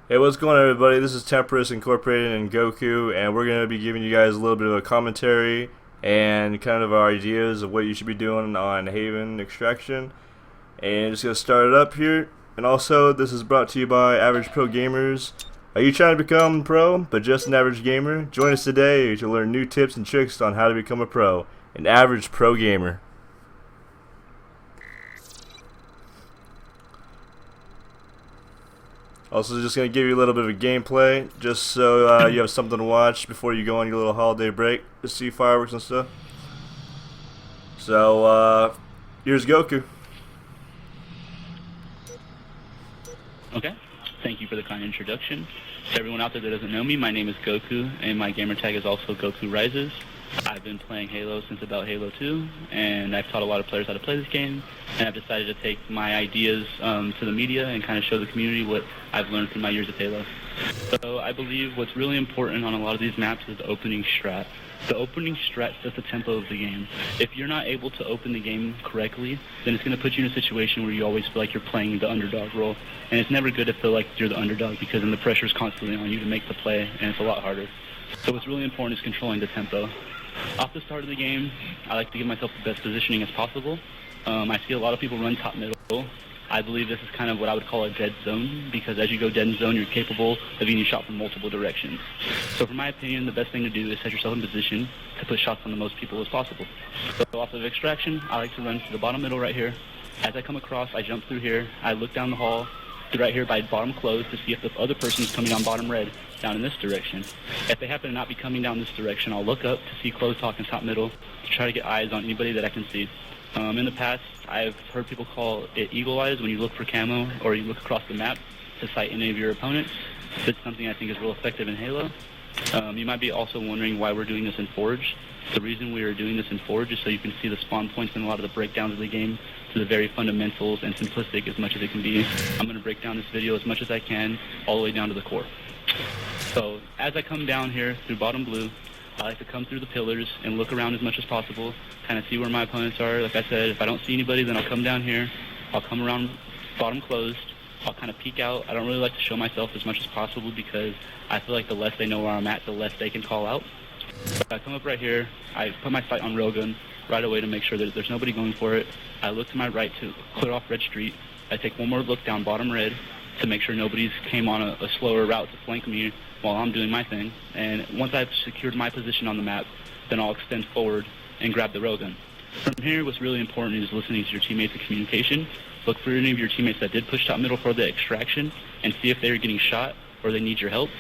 Hey, what's going on, everybody? This is Temperistic Incorporated and Goku, and we're going to be giving you guys a little bit of a commentary and kind of our ideas of what you should be doing on Haven Extraction. And just going to start it up here. And also, this is brought to you by Average Pro Gamers. Are you trying to become pro, but just an average gamer? Join us today to learn new tips and tricks on how to become a pro, an average pro gamer. Also, just going to give you a little bit of a gameplay, just so you have something to watch before you go on your little holiday break to see fireworks and stuff. So, here's Goku. Okay, thank you for the kind introduction. To everyone out there that doesn't know me, my name is Goku, and my gamer tag is also Goku Rises. I've been playing Halo since about Halo 2, and I've taught a lot of players how to play this game, and I've decided to take my ideas to the media and kind of show the community what I've learned through my years of Halo. So I believe what's really important on a lot of these maps is the opening strat. The opening strat sets the tempo of the game. If you're not able to open the game correctly, then it's going to put you in a situation where you always feel like you're playing the underdog role. And it's never good to feel like you're the underdog because then the pressure is constantly on you to make the play, and it's a lot harder. So what's really important is controlling the tempo. Off the start of the game, I like to give myself the best positioning as possible. I see a lot of people run top middle. I believe this is kind of what I would call a dead zone, because as you go dead zone, you're capable of being shot from multiple directions. So from my opinion, the best thing to do is set yourself in position to put shots on the most people as possible. So off of extraction, I like to run to the bottom middle right here. As I come across, I jump through here. I look down the hall to right here by bottom close to see if the other person's coming on bottom red down in this direction. If they happen to not be coming down this direction, I'll look up to see close talk and top middle to try to get eyes on anybody that I can see. In the past, I've heard people call it eagle eyes when you look for camo or you look across the map to sight any of your opponents. It's something I think is real effective in Halo. You might be also wondering why we're doing this in Forge. The reason we are doing this in Forge is so you can see the spawn points and a lot of the breakdowns of the game to the very fundamentals and simplistic as much as it can be. I'm going to break down this video as much as I can, all the way down to the core. So as I come down here through bottom blue, I like to come through the pillars and look around as much as possible, kind of see where my opponents are. Like I said, if I don't see anybody, then I'll come down here. I'll come around bottom closed. I'll kind of peek out. I don't really like to show myself as much as possible because I feel like the less they know where I'm at, the less they can call out. So I come up right here. I put my sight on railgun right away to make sure that there's nobody going for it. I look to my right to clear off red street. I take one more look down bottom red to make sure nobody's came on a slower route to flank me while I'm doing my thing. And once I've secured my position on the map, then I'll extend forward and grab the railgun. From here, what's really important is listening to your teammates and communication. Look for any of your teammates that did push top middle for the extraction and see if they're getting shot or they need your help.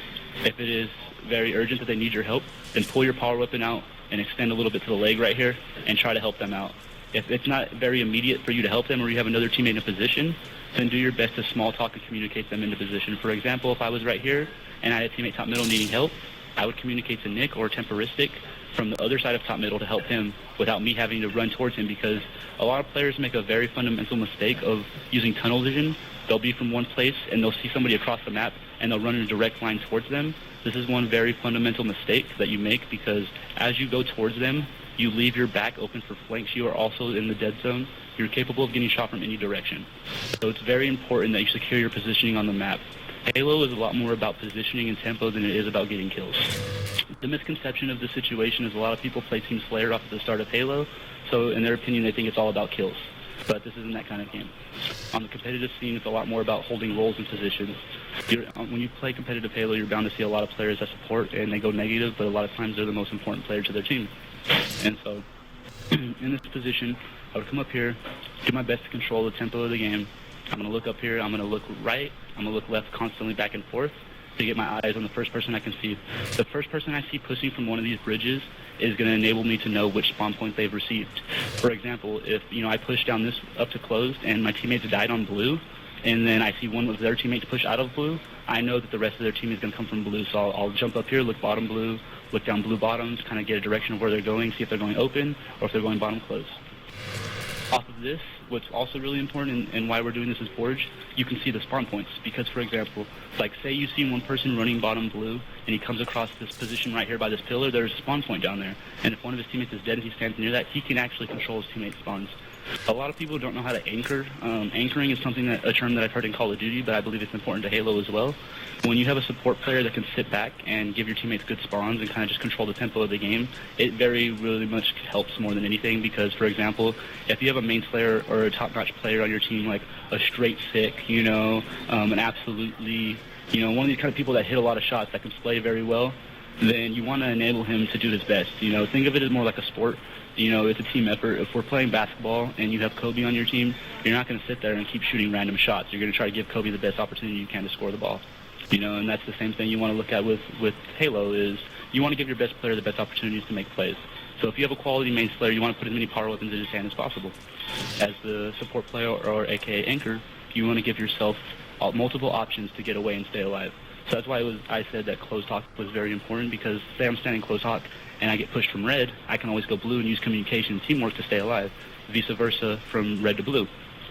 If it is very urgent that they need your help, then pull your power weapon out and extend a little bit to the leg right here and try to help them out. If it's not very immediate for you to help them or you have another teammate in a position, then do your best to small talk and communicate them into position. For example, if I was right here and I had a teammate top middle needing help, I would communicate to Nick or Temperistic from the other side of top middle to help him without me having to run towards him, because a lot of players make a very fundamental mistake of using tunnel vision. They'll be from one place and they'll see somebody across the map and they'll run in a direct line towards them. This is one very fundamental mistake that you make, because as you go towards them, you leave your back open for flanks. You are also in the dead zone. You're capable of getting shot from any direction. So it's very important that you secure your positioning on the map. Halo is a lot more about positioning and tempo than it is about getting kills. The misconception of the situation is a lot of people play Team Slayer off at the start of Halo, so in their opinion they think it's all about kills. But this isn't that kind of game. On the competitive scene, it's a lot more about holding roles and positions. When you play competitive Halo, you're bound to see a lot of players that support and they go negative, but a lot of times they're the most important player to their team. And so, in this position, I would come up here, do my best to control the tempo of the game. I'm going to look up here, I'm going to look right, I'm going to look left constantly back and forth to get my eyes on the first person I can see. The first person I see pushing from one of these bridges is going to enable me to know which spawn point they've received. For example, if I push down this up to closed and my teammates died on blue, and then I see one of their teammates push out of blue, I know that the rest of their team is going to come from blue. So I'll jump up here, look bottom blue, look down blue bottoms, kind of get a direction of where they're going, see if they're going open or if they're going bottom close. Off of this, what's also really important and why we're doing this is Forge, you can see the spawn points. Because, for example, like say you see one person running bottom blue and he comes across this position right here by this pillar, there's a spawn point down there. And if one of his teammates is dead and he stands near that, he can actually control his teammates' spawns. A lot of people don't know how to anchor. Anchoring is a term that I've heard in Call of Duty, but I believe it's important to Halo as well. When you have a support player that can sit back and give your teammates good spawns and kind of just control the tempo of the game, it really much helps more than anything because, for example, if you have a main player or a top-notch player on your team, like a straight sick, an absolutely, one of these kind of people that hit a lot of shots that can play very well, then you want to enable him to do his best. Think of it as more like a sport. It's a team effort. If we're playing basketball and you have Kobe on your team, you're not going to sit there and keep shooting random shots. You're going to try to give Kobe the best opportunity you can to score the ball. And that's the same thing you want to look at with Halo is you want to give your best player the best opportunities to make plays. So if you have a quality main player, you want to put as many power weapons in his hand as possible. As the support player or aka anchor, you want to give yourself multiple options to get away and stay alive. So that's why I said that close talk was very important because say I'm standing close talk and I get pushed from red, I can always go blue and use communication and teamwork to stay alive, vice versa from red to blue.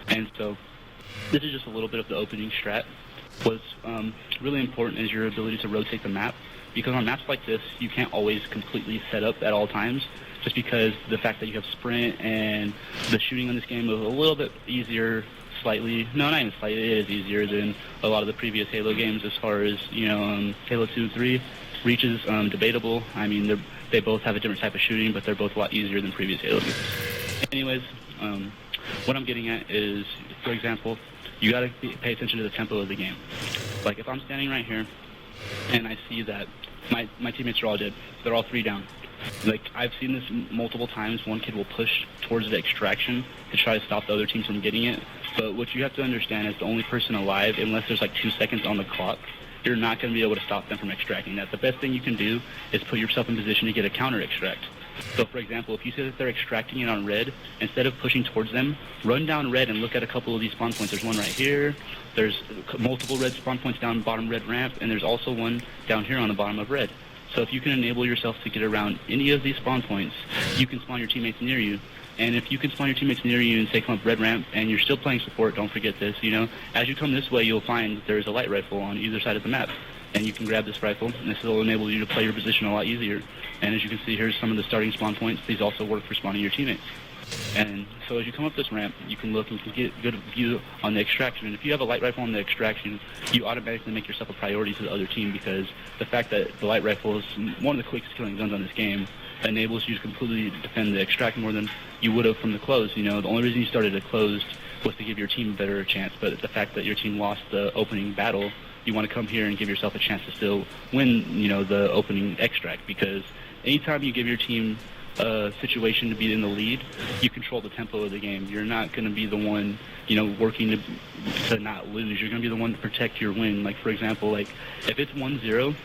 And so this is just a little bit of the opening strat. What's really important is your ability to rotate the map because on maps like this, you can't always completely set up at all times just because the fact that you have sprint and the shooting on this game is a little bit easier slightly. No, not even slightly. It is easier than a lot of the previous Halo games as far as, Halo 2 3. Reach is debatable. I mean, they both have a different type of shooting, but they're both a lot easier than previous Halo games. Anyways, what I'm getting at is, for example, you got to pay attention to the tempo of the game. Like, if I'm standing right here, and I see that my teammates are all dead. They're all 3 down. Like, I've seen this multiple times. One kid will push towards the extraction to try to stop the other team from getting it. But what you have to understand is the only person alive, unless there's like 2 seconds on the clock, you're not going to be able to stop them from extracting that. The best thing you can do is put yourself in position to get a counter extract. So, for example, if you see that they're extracting it on red, instead of pushing towards them, run down red and look at a couple of these spawn points. There's one right here. There's multiple red spawn points down bottom red ramp, and there's also one down here on the bottom of red. So if you can enable yourself to get around any of these spawn points, you can spawn your teammates near you. And if you can spawn your teammates near you and say come up red ramp, and you're still playing support, don't forget this, as you come this way, you'll find there's a light rifle on either side of the map. And you can grab this rifle, and this will enable you to play your position a lot easier. And as you can see, here's some of the starting spawn points. These also work for spawning your teammates. And so as you come up this ramp, you can look and you can get a good view on the extraction. And if you have a light rifle on the extraction, you automatically make yourself a priority to the other team because the fact that the light rifle is one of the quickest killing guns on this game enables you to completely defend the extract more than you would have from the closed. The only reason you started a closed was to give your team a better chance. But the fact that your team lost the opening battle, you want to come here and give yourself a chance to still win, the opening extract because anytime you give your team a situation to be in the lead, you control the tempo of the game. You're not going to be the one, working to not lose. You're going to be the one to protect your win. Like, for example, if it's 1-0,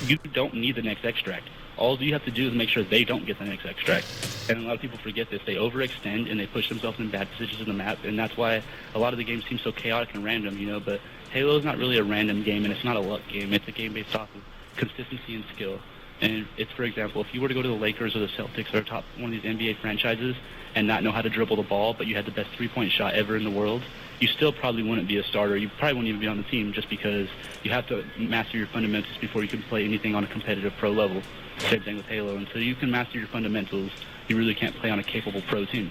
you don't need the next extract. All you have to do is make sure they don't get the next extract. And a lot of people forget this. They overextend and they push themselves in bad positions in the map, and that's why a lot of the games seem so chaotic and random, but Halo is not really a random game, and it's not a luck game. It's a game based off of consistency and skill. And it's, for example, if you were to go to the Lakers or the Celtics or one of these NBA franchises and not know how to dribble the ball, but you had the best three-point shot ever in the world, you still probably wouldn't be a starter. You probably wouldn't even be on the team just because you have to master your fundamentals before you can play anything on a competitive pro level. Same thing with Halo. Until you can master your fundamentals, you really can't play on a capable pro team.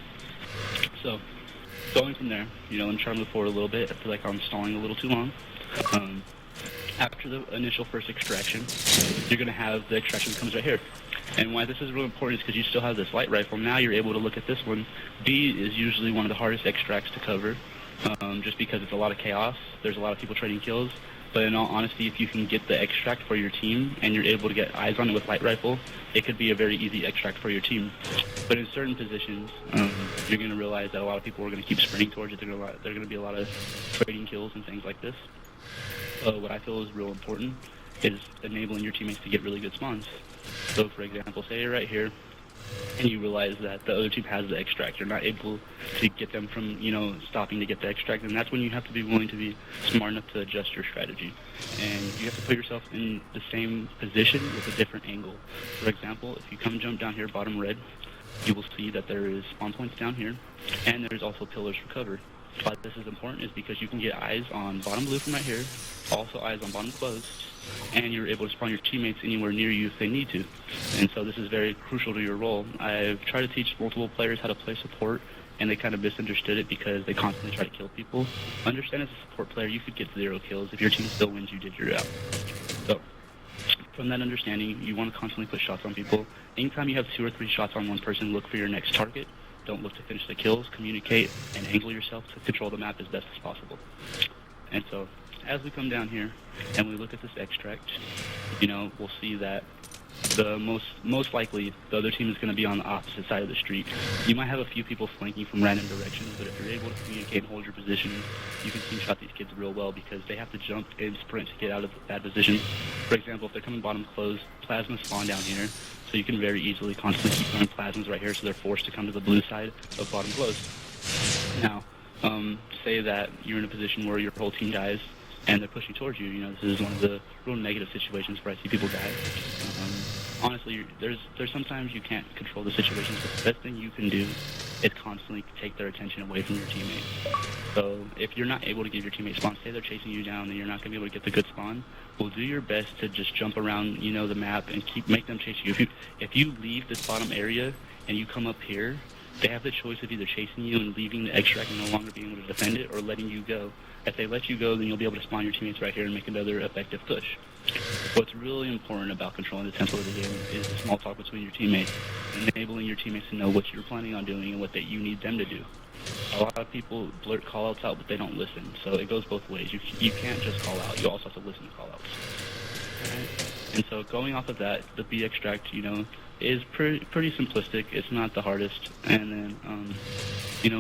So, going from there, and try to move forward a little bit. I feel like I'm stalling a little too long. After the initial first extraction, you're going to have the extraction that comes right here. And why this is really important is because you still have this light rifle. Now you're able to look at this one. B is usually one of the hardest extracts to cover, just because it's a lot of chaos. There's a lot of people trading kills. But in all honesty, if you can get the extract for your team and you're able to get eyes on it with light rifle, it could be a very easy extract for your team. But in certain positions, you're going to realize that a lot of people are going to keep sprinting towards it. There are going to be a lot of trading kills and things like this. What I feel is real important is enabling your teammates to get really good spawns. So, for example, say you're right here, and you realize that the other team has the extract. You're not able to get them from, stopping to get the extract, and that's when you have to be willing to be smart enough to adjust your strategy. And you have to put yourself in the same position with a different angle. For example, if you come jump down here, bottom red, you will see that there is spawn points down here, and there's also pillars for cover. Why this is important is because you can get eyes on bottom blue from right here, also eyes on bottom closed, and you're able to spawn your teammates anywhere near you if they need to. And so this is very crucial to your role. I've tried to teach multiple players how to play support and they kind of misunderstood it because they constantly try to kill people. Understand, as a support player, you could get 0 kills. If your team still wins, you did your job. So, from that understanding, you want to constantly put shots on people. Anytime you have 2 or 3 shots on one person, look for your next target. Don't look to finish the kills. Communicate and angle yourself to control the map as best as possible. And so, as we come down here and we look at this extract, we'll see that the most likely the other team is going to be on the opposite side of the street. You might have a few people flanking from random directions, but if you're able to communicate and hold your position, you can team shot these kids real well because they have to jump and sprint to get out of bad position. For example, if they're coming bottom close, plasmas spawn down here, so you can very easily constantly keep throwing plasmas right here, so they're forced to come to the blue side of bottom close. Now, say that you're in a position where your whole team dies and they're pushing towards you. This is one of the real negative situations where I see people die. Honestly, there's sometimes you can't control the situations, but the best thing you can do is constantly take their attention away from your teammate. So if you're not able to give your teammate spawn, say they're chasing you down and you're not going to be able to get the good spawn, well, do your best to just jump around, the map and make them chase you. If you leave this bottom area and you come up here, they have the choice of either chasing you and leaving the extract and no longer being able to defend it, or letting you go. If they let you go, then you'll be able to spawn your teammates right here and make another effective push. What's really important about controlling the tempo of the game is the small talk between your teammates, enabling your teammates to know what you're planning on doing and what you need them to do. A lot of people blurt callouts out, but they don't listen, so it goes both ways. You can't just call out, you also have to listen to callouts. And so going off of that, the B extract, is pretty simplistic. It's not the hardest. And then,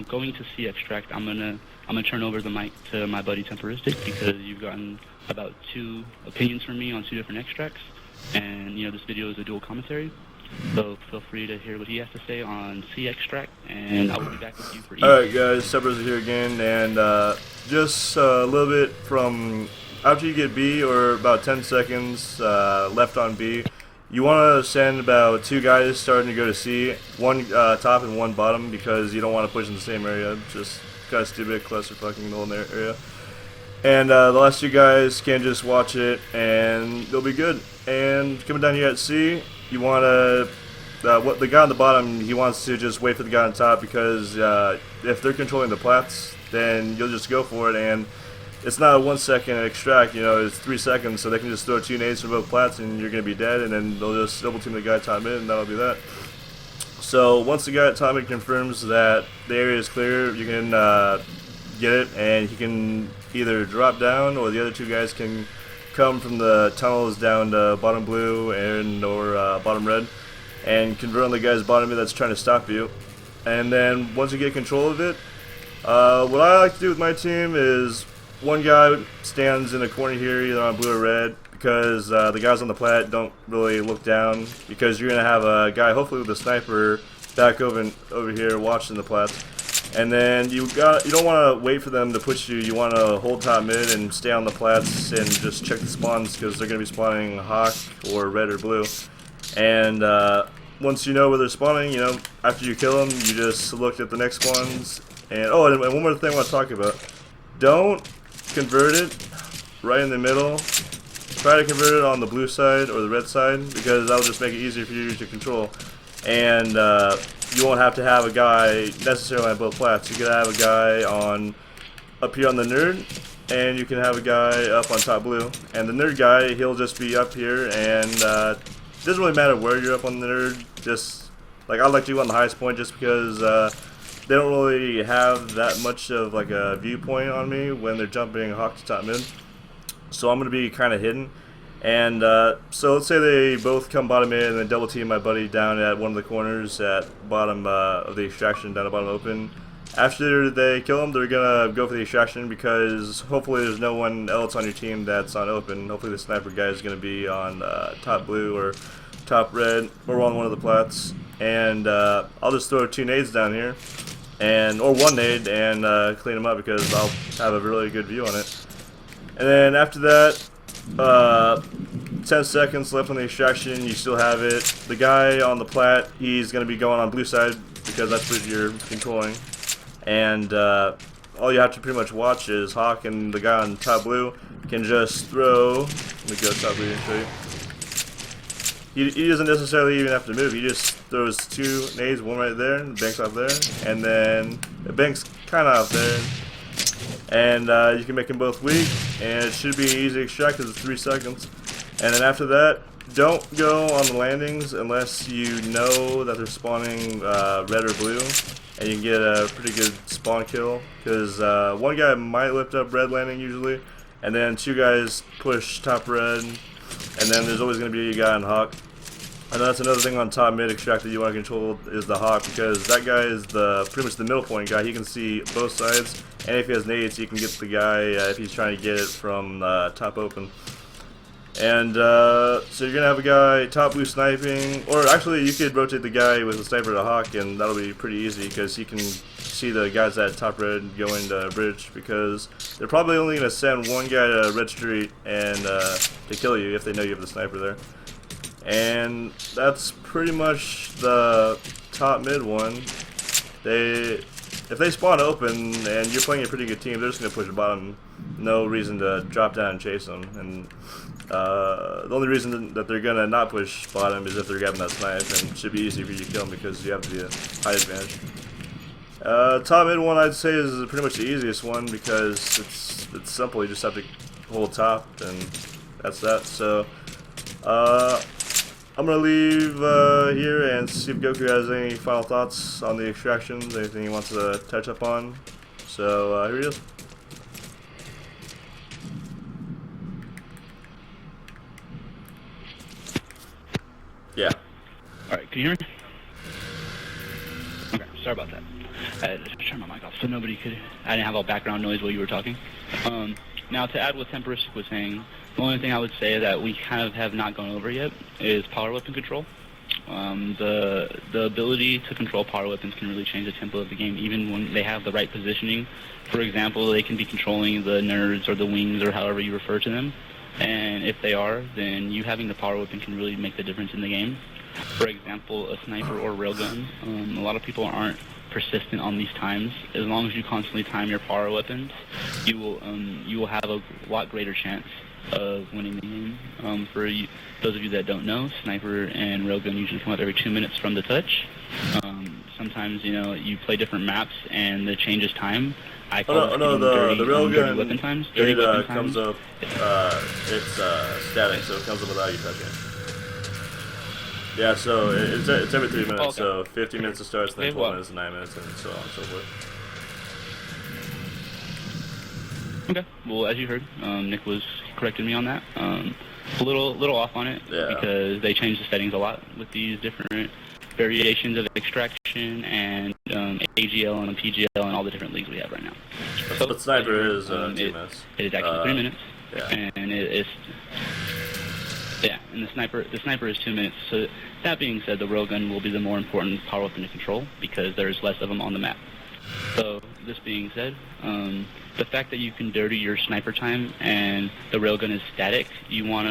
going to C extract, I'm gonna turn over the mic to my buddy Temperistic because you've gotten about 2 opinions from me on 2 different extracts, and this video is a dual commentary. So feel free to hear what he has to say on C extract, and I will be back with you for E. Alright guys, Temperistic here again, and just a little bit from after you get B, or about 10 seconds left on B, you want to send about 2 guys starting to go to C, 1 top and 1 bottom, because you don't want to push in the same area. Just kind of stupid, clusterfucking in the whole area. And the last 2 guys can just watch it, and they'll be good. And coming down here at C, you want to, the guy on the bottom, he wants to just wait for the guy on top, because if they're controlling the plats, then you'll just go for it, and it's not a 1 second extract, it's 3 seconds, so they can just throw 2 nades from both plats and you're going to be dead, and then they'll just double team the guy at top mid, and that'll be that. So once the guy at top mid confirms that the area is clear, you can get it, and he can either drop down, or the other 2 guys can come from the tunnels down to bottom blue or bottom red, and convert on the guy's bottom mid that's trying to stop you. And then once you get control of it, what I like to do with my team is 1 guy stands in a corner here, either on blue or red, because the guys on the plat don't really look down, because you're going to have a guy, hopefully with a sniper, back over here watching the plats. And then you don't want to wait for them to push you. You want to hold top mid and stay on the plats and just check the spawns, because they're going to be spawning hawk or red or blue. And once you know where they're spawning, after you kill them, you just look at the next ones. And and one more thing I want to talk about: don't convert it right in the middle. Try to convert it on the blue side or the red side, because that'll just make it easier for you to control. And you won't have to have a guy necessarily on both plats. You could have a guy up here on the nerd, and you can have a guy up on top blue. And the nerd guy, he'll just be up here, and it doesn't really matter where you're up on the nerd. Just like I like to go on the highest point, just because they don't really have that much of like a viewpoint on me when they're jumping hawk to top mid. So I'm going to be kind of hidden. And so let's say they both come bottom mid and then double team my buddy down at one of the corners at bottom of the extraction, down at bottom open. After they kill him, they're going to go for the extraction, because hopefully there's no one else on your team that's on open. Hopefully the sniper guy is going to be on top blue or top red, or on one of the plats. And I'll just throw 2 nades down here, or 1 nade, and clean them up, because I'll have a really good view on it. And then after that, 10 seconds left on the extraction, you still have it. The guy on the plat, he's going to be going on blue side, because that's what you're controlling. And all you have to pretty much watch is Hawk, and the guy on top blue can just throw. Let me go top blue and show you. He doesn't necessarily even have to move. He just throws 2 nades, one right there, and banks off there, and then it banks kind of off there, and you can make them both weak, and it should be easy to extract because it's 3 seconds. And then after that, don't go on the landings unless you know that they're spawning red or blue, and you can get a pretty good spawn kill, because one guy might lift up red landing usually, and then 2 guys push top red, and then there's always going to be a guy on hawk. And that's another thing on top mid extract that you want to control is the hawk, because that guy is pretty much the middle point guy. He can see both sides, and if he has nades, he can get the guy if he's trying to get it from top open. And so you're gonna have a guy top blue sniping, or actually you could rotate the guy with the sniper to hawk, and that'll be pretty easy because he can see the guys at top red going to bridge, because they're probably only gonna send one guy to red street and to kill you if they know you have the sniper there. And that's pretty much the top mid one. If they spawn open and you're playing a pretty good team, they're just gonna push the bottom. No reason to drop down and chase them. And the only reason that they're gonna not push bottom is if they're grabbing that snipe, and it should be easy for you to kill them because you have the high advantage. Top mid one I'd say is pretty much the easiest one because it's simple. You just have to hold top, and that's that. So I'm gonna leave here and see if Goku has any final thoughts on the extractions, anything he wants to touch up on. So here he is. Yeah. Alright, can you hear me? Okay, sorry about that. I had to turn my mic off so nobody could... I didn't have all background noise while you were talking. Now, to add what Temperistic was saying, the only thing I would say that we kind of have not gone over yet is power weapon control. The ability to control power weapons can really change the tempo of the game, even when they have the right positioning. For example, they can be controlling the nerds or the wings or however you refer to them. And if they are, then you having the power weapon can really make the difference in the game. For example, a sniper or railgun. A lot of people aren't persistent on these times. As long as you constantly time your power weapons, you will have a lot greater chance of winning the game. For those of you that don't know, sniper and railgun usually come up every 2 minutes from the touch. Sometimes you play different maps and the changes time. I call the railgun dirty weapon times. Dirty weapon comes times. up. It's static, so it comes up without you touching it. Yeah, so it's every 3 minutes. Okay. So 50 minutes to start, then 12 well. minutes, 9 minutes, and so on and so forth. Okay. Well, as you heard, Nick was correcting me on that. A little off on it because they changed the settings a lot with these different variations of extraction and AGL and PGL and all the different leagues we have right now. So, but sniper is 2 minutes. It is actually 3 minutes. Yeah. And it's and the sniper is 2 minutes. So that being said, the railgun will be the more important power weapon to control because there's less of them on the map. So this being said, the fact that you can dirty your sniper time and the railgun is static, you want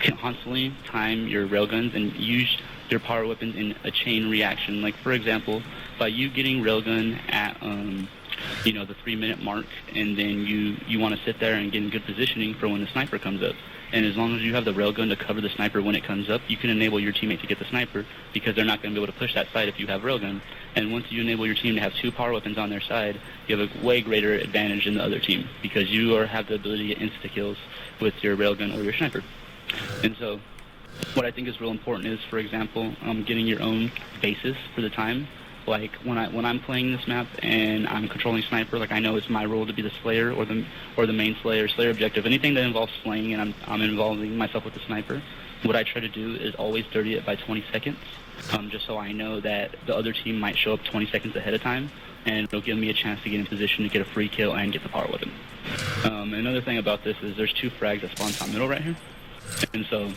to constantly time your railguns and use your power weapons in a chain reaction. Like for example, by you getting railgun at the 3 minute mark, and then you want to sit there and get in good positioning for when the sniper comes up. And as long as you have the railgun to cover the sniper when it comes up, you can enable your teammate to get the sniper because they're not going to be able to push that side if you have railgun. And once you enable your team to have 2 power weapons on their side, you have a way greater advantage than the other team because you have the ability to get insta-kills with your railgun or your sniper. And so what I think is real important is, for example, getting your own basis for the time. Like when I'm playing this map and I'm controlling sniper, like I know it's my role to be the slayer or the main slayer objective. Anything that involves slaying and I'm involving myself with the sniper, what I try to do is always dirty it by 20 seconds, just so I know that the other team might show up 20 seconds ahead of time, and it'll give me a chance to get in position to get a free kill and get the power weapon. Another thing about this is there's 2 frags that spawn top middle right here, and so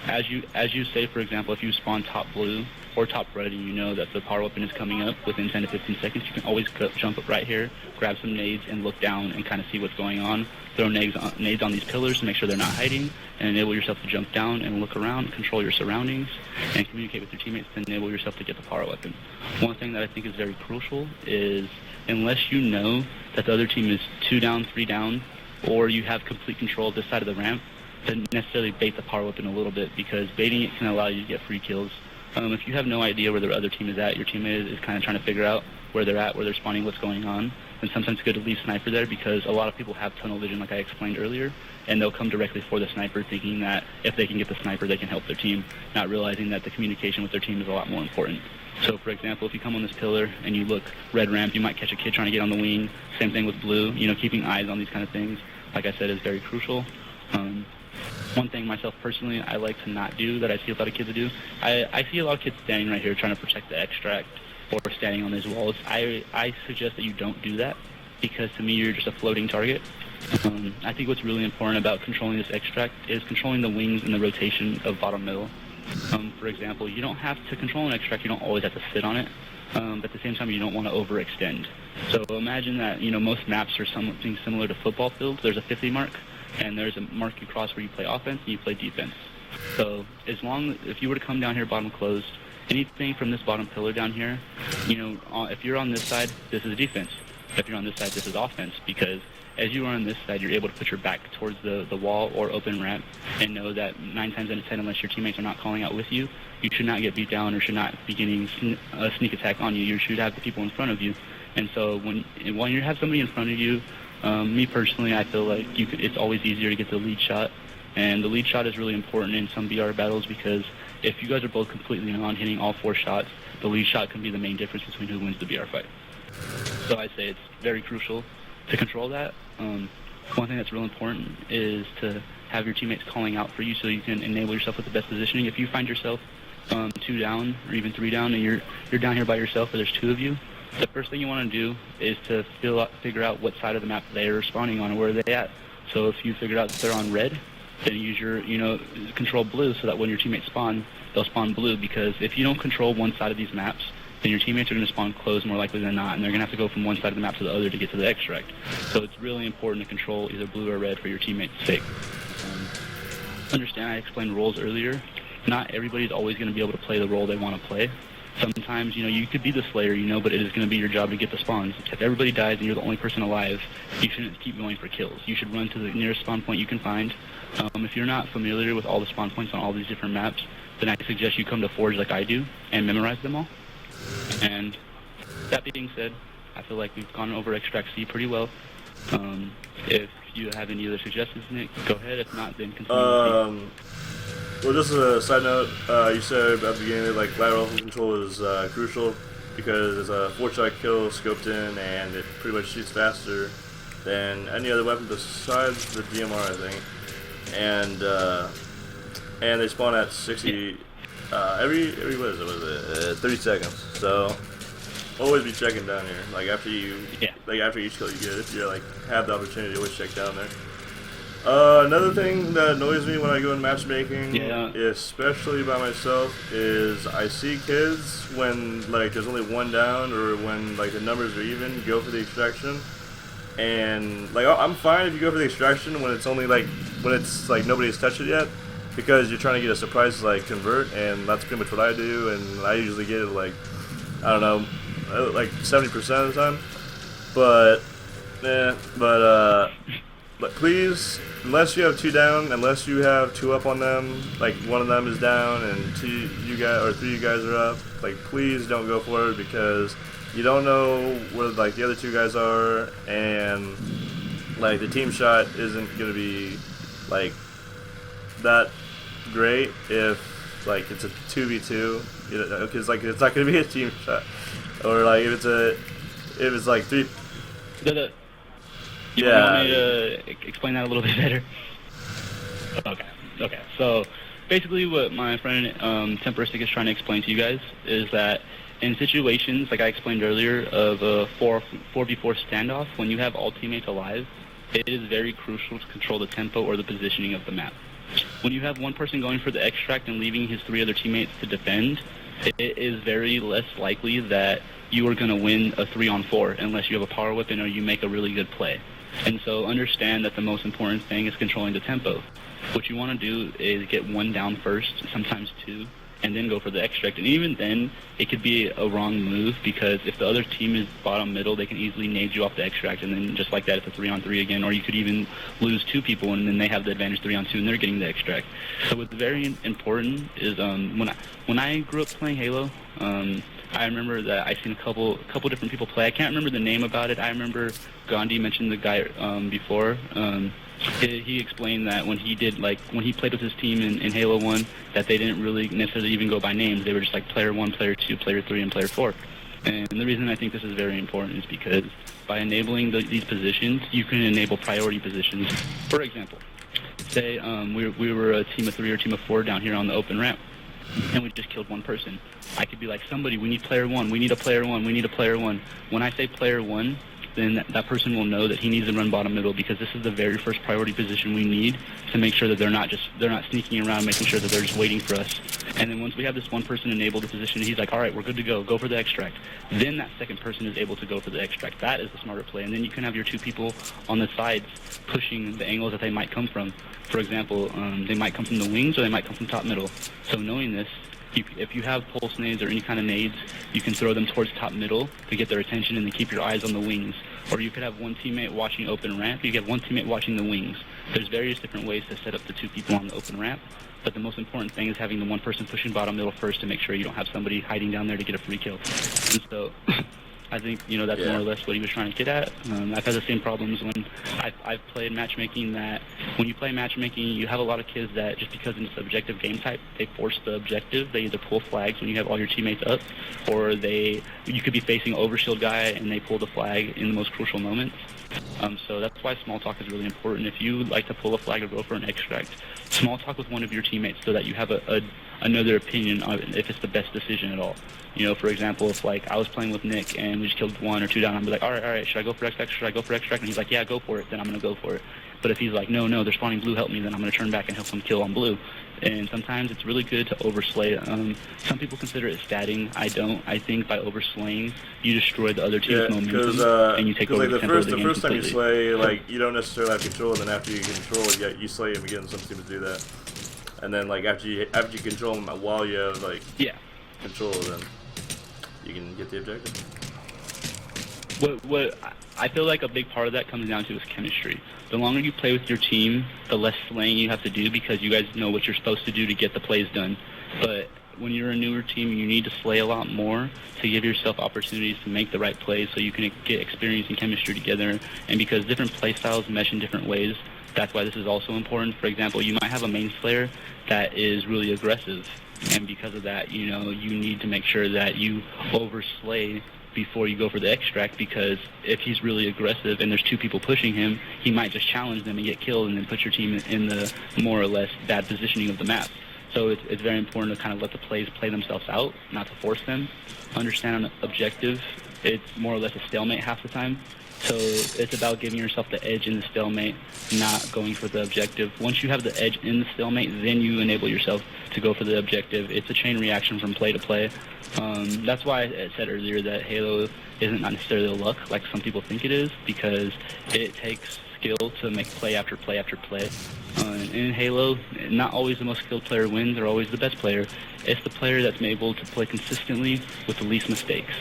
as you say, for example, if you spawn top blue or top red and you know that the power weapon is coming up within 10 to 15 seconds, you can always jump up right here, grab some nades, and look down and kind of see what's going on. Throw nades on these pillars to make sure they're not hiding, and enable yourself to jump down and look around, control your surroundings, and communicate with your teammates to enable yourself to get the power weapon. One thing that I think is very crucial is unless you know that the other team is 2 down, 3 down, or you have complete control of this side of the ramp, to necessarily bait the power weapon a little bit, because baiting it can allow you to get free kills If you have no idea where the other team is at, your teammate is kind of trying to figure out where they're at, where they're spawning, what's going on. And sometimes it's good to leave sniper there because a lot of people have tunnel vision, like I explained earlier, and they'll come directly for the sniper thinking that if they can get the sniper, they can help their team, not realizing that the communication with their team is a lot more important. So, for example, if you come on this pillar and you look red ramp, you might catch a kid trying to get on the wing. Same thing with blue. Keeping eyes on these kind of things, like I said, is very crucial. One thing myself personally I like to not do that I see a lot of kids do, I see a lot of kids standing right here trying to protect the extract or standing on these walls. I suggest that you don't do that because to me you're just a floating target. I think what's really important about controlling this extract is controlling the wings and the rotation of bottom middle. For example, you don't have to control an extract, you don't always have to sit on it, but at the same time you don't want to overextend. So imagine that most maps are something similar to football fields. There's a 50 mark, and there's a mark you cross where you play offense and you play defense. So if you were to come down here bottom closed, anything from this bottom pillar down here, if you're on this side, this is defense. If you're on this side, this is offense, because as you are on this side, you're able to put your back towards the wall or open ramp and know that 9 times out of 10, unless your teammates are not calling out with you, you should not get beat down or should not be getting a sneak attack on you. You should have the people in front of you. And so when you have somebody in front of you, me personally, I feel like it's always easier to get the lead shot. And the lead shot is really important in some BR battles because if you guys are both completely on hitting all 4 shots, the lead shot can be the main difference between who wins the BR fight. So I say it's very crucial to control that. One thing that's real important is to have your teammates calling out for you so you can enable yourself with the best positioning. If you find yourself 2 down or even 3 down and you're down here by yourself or there's 2 of you, the first thing you want to do is to figure out what side of the map they're spawning on and where they're at. So if you figure out that they're on red, then use your, control blue so that when your teammates spawn, they'll spawn blue, because if you don't control one side of these maps, then your teammates are going to spawn close more likely than not, and they're going to have to go from one side of the map to the other to get to the extract. So it's really important to control either blue or red for your teammates' sake. Understand I explained roles earlier. Not everybody's always going to be able to play the role they want to play. Sometimes, you could be the Slayer, but it is going to be your job to get the spawns. If everybody dies and you're the only person alive, you shouldn't keep going for kills. You should run to the nearest spawn point you can find. If you're not familiar with all the spawn points on all these different maps, then I suggest you come to Forge like I do and memorize them all. And that being said, I feel like we've gone over Extract C pretty well. If you have any other suggestions, Nick, go ahead. If not, then continue. Well, just a side note, you said at the beginning like lateral control is crucial because it's a 4-shot kill scoped in and it pretty much shoots faster than any other weapon besides the DMR, I think. And they spawn at 60 every what is it? 30 seconds. So always be checking down here. Like after each kill you get, if you have the opportunity, always check down there. Another thing that annoys me when I go in matchmaking, especially by myself, is I see kids when there's only 1 down or when the numbers are even, go for the extraction. And I'm fine if you go for the extraction when it's only nobody's touched it yet, because you're trying to get a surprise convert, and that's pretty much what I do, and I usually get it I don't know, 70% of the time. But please, unless you have 2 down, unless you have 2 up on them, one of them is down and 3 you guys are up, please don't go for it, because you don't know where the other 2 guys are, and the team shot isn't gonna be that great if it's a 2v2, because it's not gonna be a team shot, or if it's 3. You want me to explain that a little bit better? Okay. So basically what my friend Temperistic is trying to explain to you guys is that in situations, like I explained earlier, of a 4v4 standoff, when you have all teammates alive, it is very crucial to control the tempo or the positioning of the map. When you have one person going for the extract and leaving his 3 other teammates to defend, it is very less likely that you are going to win a 3-on-4 unless you have a power weapon or you make a really good play. And so understand that the most important thing is controlling the tempo. What you want to do is get 1 down first, sometimes 2, and then go for the extract. And even then, it could be a wrong move, because if the other team is bottom middle, they can easily nade you off the extract, and then just like that, it's a 3-on-3 again. Or you could even lose 2 people, and then they have the advantage 3-on-2, and they're getting the extract. So what's very important is when I grew up playing Halo, I remember that I seen a couple different people play. I can't remember the name about it. I remember Gandhi mentioned the guy before. He explained that when he played with his team in Halo 1, that they didn't really necessarily even go by names. They were just like player 1, player 2, player 3, and player 4. And the reason I think this is very important is because by enabling these positions, you can enable priority positions. For example, say we were a team of 3 or a team of 4 down here on the open ramp, and we just killed one person. I could be like, somebody, we need player 1, we need a player 1, we need a player 1. When I say player 1, then that person will know that he needs to run bottom middle, because this is the very first priority position we need to make sure that they're not sneaking around, making sure that they're just waiting for us. And then once we have this one person enable the position, he's like, all right, we're good to go for the extract. Then that second person is able to go for the extract. That is the smarter play. And then you can have your 2 people on the sides pushing the angles that they might come from. For example, they might come from the wings, or they might come from top middle. So knowing this, if you have pulse nades or any kind of nades, you can throw them towards top middle to get their attention and then keep your eyes on the wings. Or you could have one teammate watching open ramp, you get one teammate watching the wings. There's various different ways to set up the 2 people on the open ramp, but the most important thing is having the one person pushing bottom middle first to make sure you don't have somebody hiding down there to get a free kill. And so I think, that's more or less what he was trying to get at. I've had the same problems when I've played matchmaking, that when you play matchmaking, you have a lot of kids that just because it's objective game type, they force the objective. They either pull flags when you have all your teammates up, or you could be facing overshield guy and they pull the flag in the most crucial moments. So that's why small talk is really important. If you like to pull a flag or go for an extract, small talk with one of your teammates so that you have another opinion on if it's the best decision at all. For example, if I was playing with Nick and we just killed 1 or 2 down, I'd be like, all right, should I go for extract? Should I go for extract? And he's like, yeah, go for it. Then I'm going to go for it. But if he's like, no, they're spawning blue, help me, then I'm going to turn back and help him kill on blue. And sometimes it's really good to overslay. Some people consider it statting. I don't. I think by overslaying, you destroy the other team's momentum, and you take over the tempo of the game first time you completely. slay, you don't necessarily have control, and then after you control, you slay him again. Some teams do that. And then after you control him while you have control, then you can get the objective. What I feel like a big part of that comes down to is chemistry. The longer you play with your team, the less slaying you have to do, because you guys know what you're supposed to do to get the plays done. But when you're a newer team, you need to slay a lot more to give yourself opportunities to make the right plays, so you can get experience and chemistry together. And because different play styles mesh in different ways, that's why this is also important. For example, you might have a main slayer that is really aggressive, and because of that, you need to make sure that you overslay before you go for the extract, because if he's really aggressive and there's 2 people pushing him, he might just challenge them and get killed, and then put your team in the more or less bad positioning of the map. So it's very important to kind of let the plays play themselves out, not to force them. Understand an objective, it's more or less a stalemate half the time. So it's about giving yourself the edge in the stalemate, not going for the objective. Once you have the edge in the stalemate, then you enable yourself to go for the objective. It's a chain reaction from play to play. That's why I said earlier that Halo isn't necessarily luck like some people think it is, because it takes skill to make play after play after play. In Halo, not always the most skilled player wins or always the best player. It's the player that's able to play consistently with the least mistakes.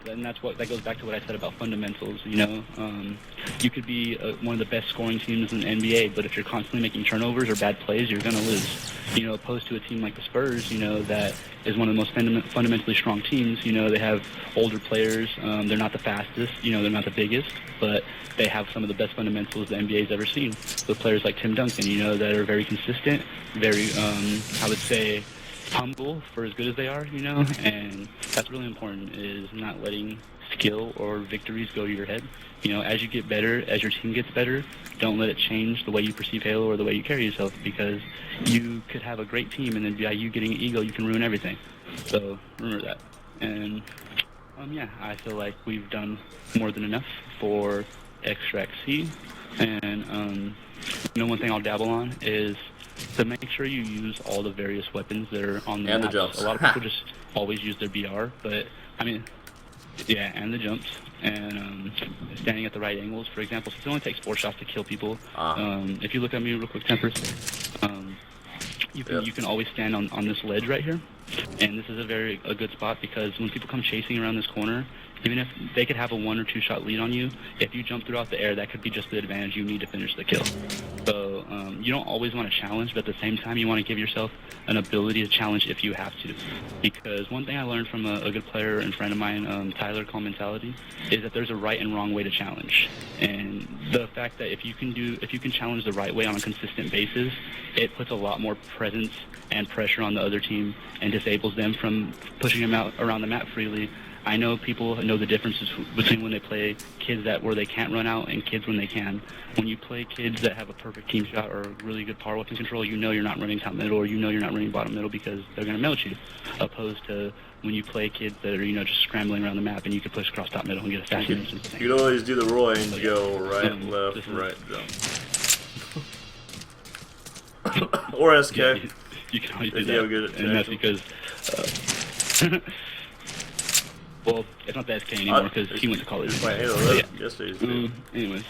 And that goes back to what I said about fundamentals. You could be one of the best scoring teams in the NBA, but if you're constantly making turnovers or bad plays, you're going to lose. Opposed to a team like the Spurs, that is one of the most fundamentally strong teams. They have older players. They're not the fastest. They're not the biggest, but they have some of the best fundamentals the NBA's ever seen. With players like Tim Duncan, that are very consistent, very, I would say, humble for as good as they are, and that's really important, is not letting skill or victories go to your head. As you get better, as your team gets better, don't let it change the way you perceive Halo or the way you carry yourself, because you could have a great team, and then by you getting an ego, you can ruin everything. So remember that. And I feel like we've done more than enough for Extract C. And one thing I'll dabble on is to make sure you use all the various weapons that are on the and maps. the jumps. A lot of people just always use their BR, but and the jumps, and standing at the right angles. For example, since it only takes 4 shots to kill people, if you look at me real quick, Temperistic, you can always stand on this ledge right here, And this is a good spot because when people come chasing around this corner, even if they could have a 1 or 2 shot lead on you, if you jump throughout the air, that could be just the advantage you need to finish the kill. So you don't always want to challenge, but at the same time, you want to give yourself an ability to challenge if you have to. Because one thing I learned from a good player and friend of mine, Tyler, called Mentality, is that there's a right and wrong way to challenge. And the fact that if you can challenge the right way on a consistent basis, it puts a lot more presence and pressure on the other team and disables them from pushing them out around the map freely. I know people know the differences between when they play kids where they can't run out and kids when they can. When you play kids that have a perfect team shot or really good power weapon control, you know you're not running top middle or you know you're not running bottom middle because they're going to melt you. Opposed to when you play kids that are, just scrambling around the map and you can push across top middle and get a fast finish. You can always do the Roy and go right, left, right, jump. Or SK. Yeah, you can always do that. And that's because... well, it's not the SK anymore because he went to college. He's playing Halo yesterday. Anyways.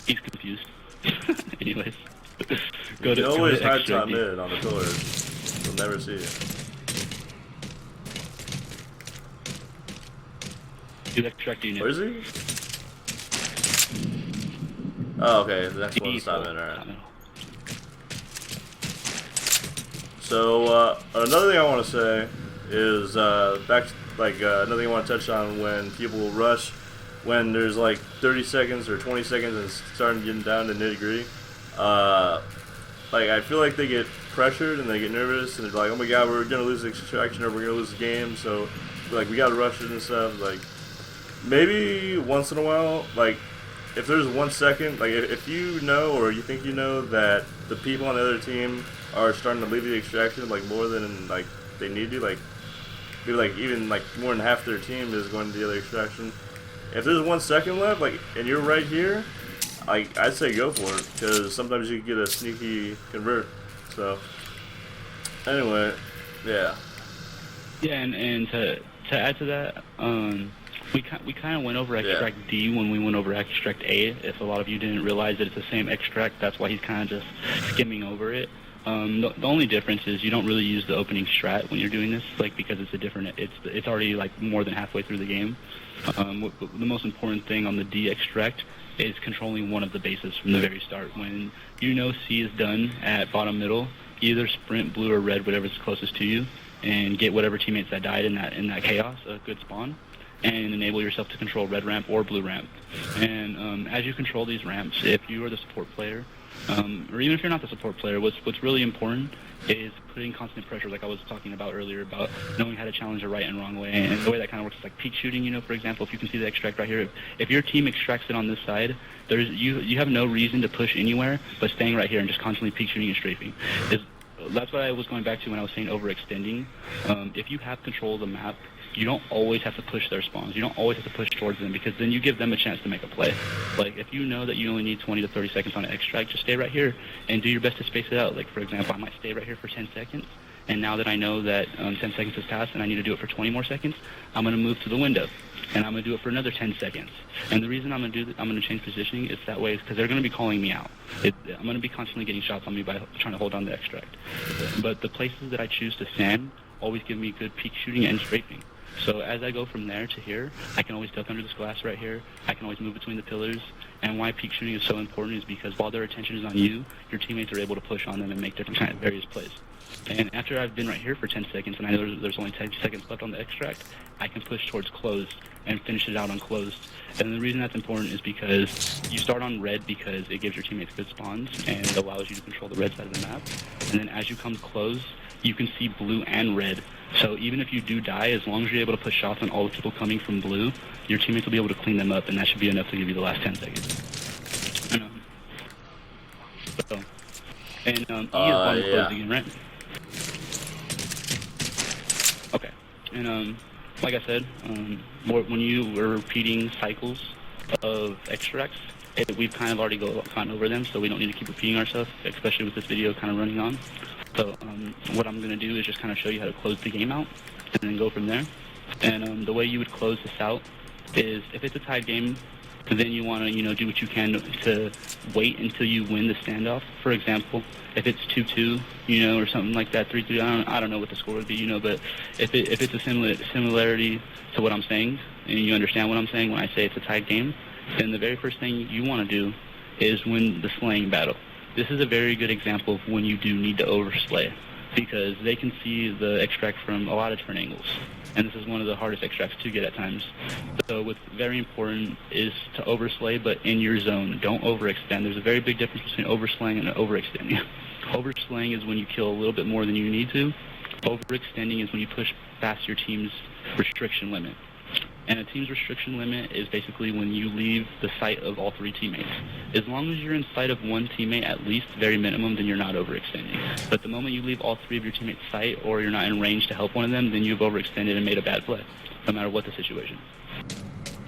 He's confused. Anyways. You can always hide top mid on the pillars. You'll never see it. Do extract unit. Where is he? Oh, okay. The next one's top mid, alright. So, another thing I want to say is, another thing I want to touch on when people rush, when there's like 30 seconds or 20 seconds and it's starting getting down to nitty gritty. I feel like they get pressured and they get nervous and they're like, oh my god, we're gonna lose the extraction or we're gonna lose the game, so we gotta rush it and stuff. Maybe once in a while, if there's 1 second, if you know or you think you know that the people on the other team are starting to leave the extraction more than they need to, maybe even more than half their team is going to the other extraction. If there's 1 second left, and you're right here, I'd say go for it because sometimes you can get a sneaky convert. So anyway, yeah. Yeah, and to add to that, we kind of went over extract D when we went over extract A. If a lot of you didn't realize that it's the same extract, that's why he's kind of just skimming over it. The only difference is you don't really use the opening strat when you're doing this, because it's already more than halfway through the game. The most important thing on the D extract is controlling one of the bases from the very start. When C is done at bottom middle, either sprint blue or red, whatever's closest to you, and get whatever teammates that died in that chaos a good spawn, and enable yourself to control red ramp or blue ramp. And as you control these ramps, if you are the support player, or even if you're not the support player, what's really important is putting constant pressure, like I was talking about earlier, about knowing how to challenge the right and wrong way. And the way that kind of works is peek shooting, for example, if you can see the extract right here, if your team extracts it on this side, you have no reason to push anywhere but staying right here and just constantly peek shooting and strafing. That's what I was going back to when I was saying overextending. If you have control of the map, you don't always have to push their spawns. You don't always have to push towards them because then you give them a chance to make a play. If you know that you only need 20 to 30 seconds on an extract, just stay right here and do your best to space it out. For example, I might stay right here for 10 seconds, and now that I know that 10 seconds has passed and I need to do it for 20 more seconds, I'm going to move to the window, and I'm going to do it for another 10 seconds. And the reason I'm going to change positioning is that way is because they're going to be calling me out. I'm going to be constantly getting shots on me by trying to hold on the extract. But the places that I choose to stand always give me good peek shooting and strafing. So as I go from there to here, I can always duck under this glass right here. I can always move between the pillars. And why peek shooting is so important is because while their attention is on you, your teammates are able to push on them and make different kind of various plays. And after I've been right here for 10 seconds and I know there's only 10 seconds left on the extract, I can push towards closed and finish it out on closed. And the reason that's important is because you start on red because it gives your teammates good spawns and it allows you to control the red side of the map. And then as you come close, you can see blue and red. So even if you do die, as long as you're able to put shots on all the people coming from blue, your teammates will be able to clean them up, and that should be enough to give you the last 10 seconds. E is on close again, right? Okay. And like I said, when you were repeating cycles of extracts, we've kind of already gone over them, so we don't need to keep repeating ourselves, especially with this video kind of running on. So what I'm going to do is just kind of show you how to close the game out and then go from there. And the way you would close this out is if it's a tied game, So then you want to, do what you can to wait until you win the standoff. For example, if it's 2-2, or something like that, 3-3, I don't know what the score would be, but if it's a similarity to what I'm saying, and you understand what I'm saying when I say it's a tied game, then the very first thing you want to do is win the slaying battle. This is a very good example of when you do need to overslay, because they can see the extract from a lot of different angles. And this is one of the hardest extracts to get at times. So what's very important is to overslay, but in your zone. Don't overextend. There's a very big difference between overslaying and overextending. Overslaying is when you kill a little bit more than you need to. Overextending is when you push past your team's restriction limit. And a team's restriction limit is basically when you leave the sight of all three teammates. As long as you're in sight of one teammate at least, very minimum, then you're not overextending. But the moment you leave all three of your teammates' sight, or you're not in range to help one of them, then you've overextended and made a bad play, no matter what the situation.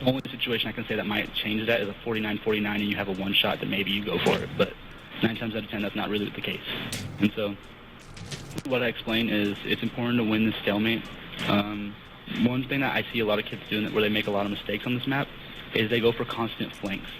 The only situation I can say that might change that is a 49-49 and you have a one shot, that maybe you go for it. But 9 times out of 10, that's not really the case. And so what I explain is it's important to win the stalemate. One thing that I see a lot of kids doing where they make a lot of mistakes on this map is they go for constant flanks.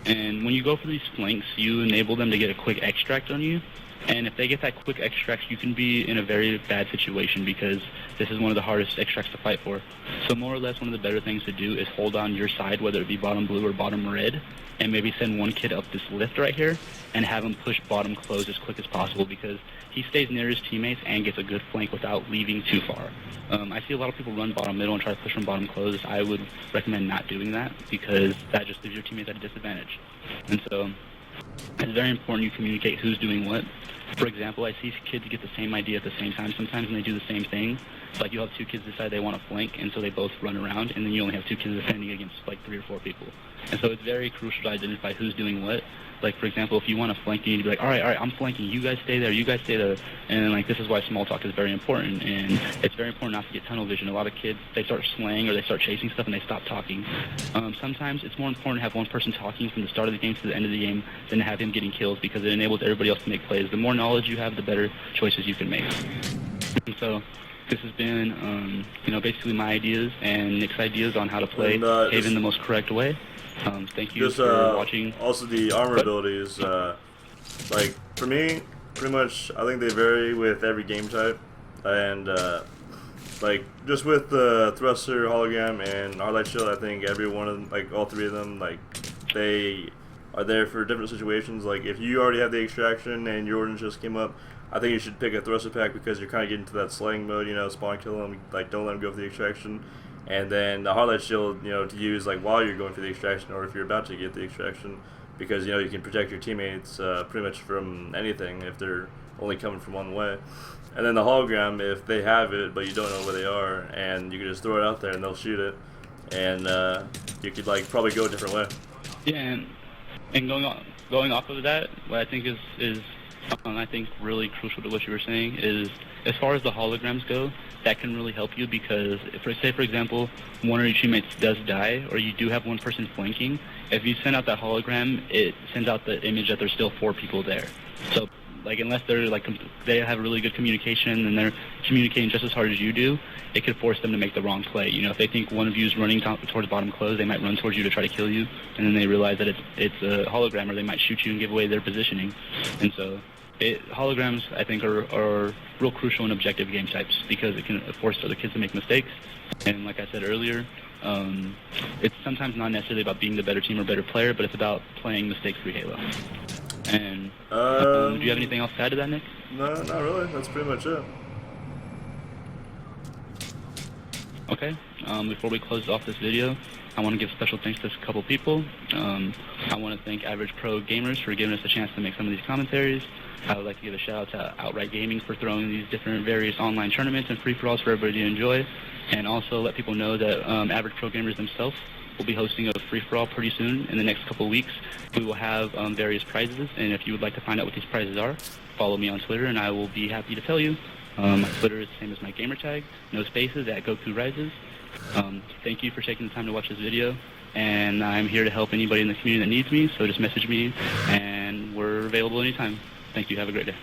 And when you go for these flanks, you enable them to get a quick extract on you. And if they get that quick extract, you can be in a very bad situation, because this is one of the hardest extracts to fight for. So more or less, one of the better things to do is hold on your side, whether it be bottom blue or bottom red, and maybe send one kid up this lift right here and have him push bottom close as quick as possible, because he stays near his teammates and gets a good flank without leaving too far. I see a lot of people run bottom middle and try to push from bottom close. I would recommend not doing that, because that just leaves your teammates at a disadvantage. And so it's very important you communicate who's doing what. For example, I see kids get the same idea at the same time sometimes, and they do the same thing. Like, you have two kids decide they want to flank, and so they both run around, and then you only have two kids defending against like 3 or 4 people. And so it's very crucial to identify who's doing what. Like, for example, if you want to flank, you need to be like, all right, I'm flanking, you guys stay there, and like, this is why small talk is very important. And it's very important not to get tunnel vision. A lot of kids, they start slaying or they start chasing stuff and they stop talking. Sometimes it's more important to have one person talking from the start of the game to the end of the game than to have him getting kills, because it enables everybody else to make plays. The more knowledge you have, the better choices you can make. And so this has been, basically my ideas and Nick's ideas on how to play Haven the most correct way. Thank you for watching. Also, the armor abilities, like, for me, pretty much, I think they vary with every game type. And, like, just with the Thruster, Hologram, and Highlight Shield, I think every one of them, like, all three of them, like, they are there for different situations. Like, if you already have the extraction and your ordinance just came up, I think you should pick a Thruster pack, because you're kind of getting to that slaying mode, spawn kill them, like, don't let them go for the extraction. And then the Highlight Shield, to use like while you're going for the extraction, or if you're about to get the extraction, because you can protect your teammates pretty much from anything if they're only coming from one way. And then the Hologram, if they have it but you don't know where they are, and you can just throw it out there and they'll shoot it, and you could like probably go a different way. Yeah, and going off of that, what I think is I think really crucial to what you were saying is, as far as the holograms go, that can really help you, because say for example, one of your teammates does die, or you do have one person flanking, if you send out that hologram, it sends out the image that there's still 4 people there. So like, unless they're like, they have really good communication and they're communicating just as hard as you do, it could force them to make the wrong play. If they think one of you is running towards bottom close, they might run towards you to try to kill you, and then they realize that it's a hologram, or they might shoot you and give away their positioning. And so holograms, I think, are real crucial in objective game types, because it can force other kids to make mistakes. And like I said earlier, it's sometimes not necessarily about being the better team or better player, but it's about playing mistakes-free Halo. And do you have anything else to add to that, Nick? No, not really. That's pretty much it. Okay. Before we close off this video, I want to give special thanks to a couple people. I want to thank Average Pro Gamers for giving us a chance to make some of these commentaries. I would like to give a shout out to Outright Gaming for throwing these different various online tournaments and free-for-alls for everybody to enjoy. And also let people know that Average Pro Gamers themselves will be hosting a free-for-all pretty soon. In the next couple of weeks, we will have various prizes, and if you would like to find out what these prizes are, follow me on Twitter and I will be happy to tell you. My Twitter is the same as my gamertag, no spaces, at Goku Rises. Thank you for taking the time to watch this video, and I'm here to help anybody in the community that needs me, so just message me, and we're available anytime. Thank you. Have a great day.